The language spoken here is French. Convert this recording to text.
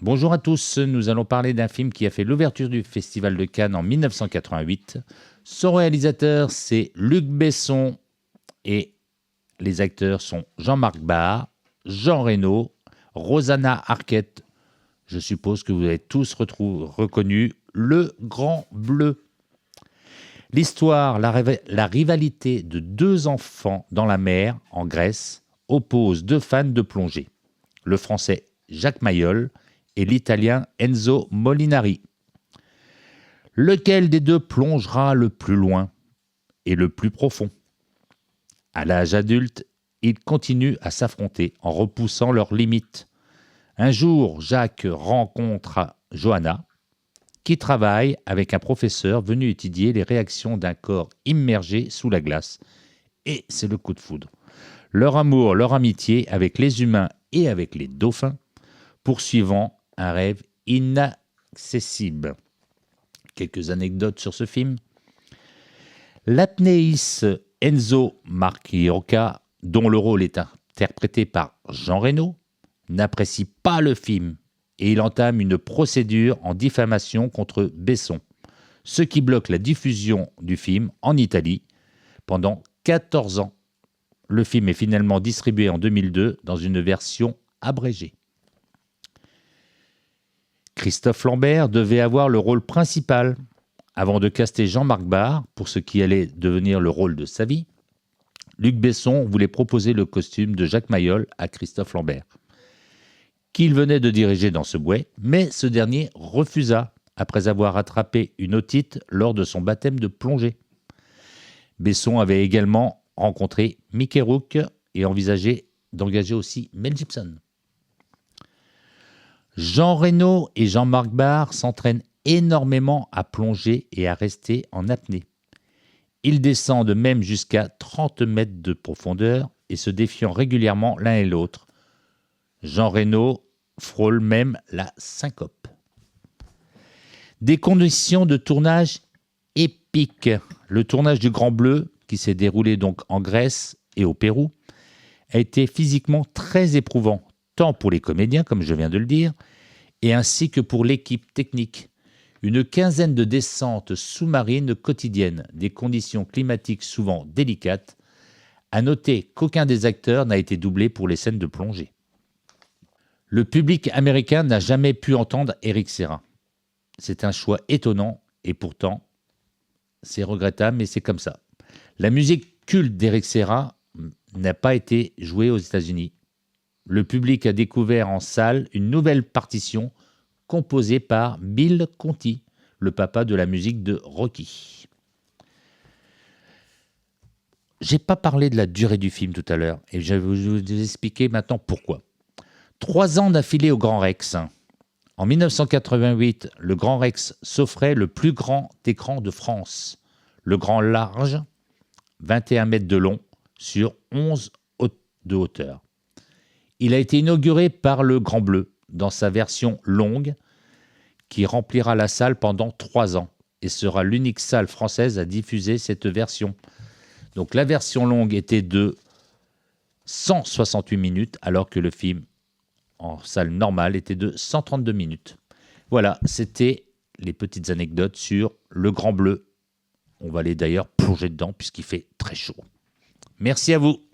Bonjour à tous, nous allons parler d'un film qui a fait l'ouverture du Festival de Cannes en 1988. Son réalisateur, c'est Luc Besson et les acteurs sont Jean-Marc Barr, Jean Reno, Rosanna Arquette. Je suppose que vous avez tous reconnu Le Grand Bleu. L'histoire, la rivalité de deux enfants dans la mer, en Grèce, oppose deux fans de plongée. Le français Jacques Mayol et l'italien Enzo Molinari. Lequel des deux plongera le plus loin et le plus profond? À l'âge adulte, ils continuent à s'affronter en repoussant leurs limites. Un jour, Jacques rencontre Johanna, qui travaille avec un professeur venu étudier les réactions d'un corps immergé sous la glace. Et c'est le coup de foudre. Leur amour, leur amitié avec les humains et avec les dauphins, poursuivant un rêve inaccessible. Quelques anecdotes sur ce film. L'apnéiste Enzo Marchiocca, dont le rôle est interprété par Jean Reno, n'apprécie pas le film et il entame une procédure en diffamation contre Besson, ce qui bloque la diffusion du film en Italie pendant 14 ans. Le film est finalement distribué en 2002 dans une version abrégée. Christophe Lambert devait avoir le rôle principal avant de caster Jean-Marc Barr pour ce qui allait devenir le rôle de sa vie. Luc Besson voulait proposer le costume de Jacques Mayol à Christophe Lambert, qu'il venait de diriger dans ce bouet, mais ce dernier refusa après avoir attrapé une otite lors de son baptême de plongée. Besson avait également rencontré Mickey Rourke et envisagé d'engager aussi Mel Gibson. Jean Reno et Jean-Marc Barr s'entraînent énormément à plonger et à rester en apnée. Ils descendent même jusqu'à 30 mètres de profondeur et se défiant régulièrement l'un et l'autre. Jean Reno frôle même la syncope. Des conditions de tournage épiques. Le tournage du Grand Bleu, qui s'est déroulé donc en Grèce et au Pérou, a été physiquement très éprouvant, tant pour les comédiens, comme je viens de le dire, et ainsi que pour l'équipe technique. Une quinzaine de descentes sous-marines quotidiennes, des conditions climatiques souvent délicates. À noter qu'aucun des acteurs n'a été doublé pour les scènes de plongée. Le public américain n'a jamais pu entendre Eric Serra. C'est un choix étonnant et pourtant, c'est regrettable, mais c'est comme ça. La musique culte d'Eric Serra n'a pas été jouée aux États-Unis. Le public a découvert en salle une nouvelle partition composée par Bill Conti, le papa de la musique de Rocky. J'ai pas parlé de la durée du film tout à l'heure et je vais vous expliquer maintenant pourquoi. 3 ans d'affilée au Grand Rex. En 1988, le Grand Rex s'offrait le plus grand écran de France. Le grand large, 21 mètres de long, sur 11 de hauteur. Il a été inauguré par le Grand Bleu, dans sa version longue, qui remplira la salle pendant 3 ans et sera l'unique salle française à diffuser cette version. Donc la version longue était de 168 minutes, alors que le film en salle normale était de 132 minutes. Voilà, c'était les petites anecdotes sur le Grand Bleu. On va aller d'ailleurs plonger dedans puisqu'il fait très chaud. Merci à vous.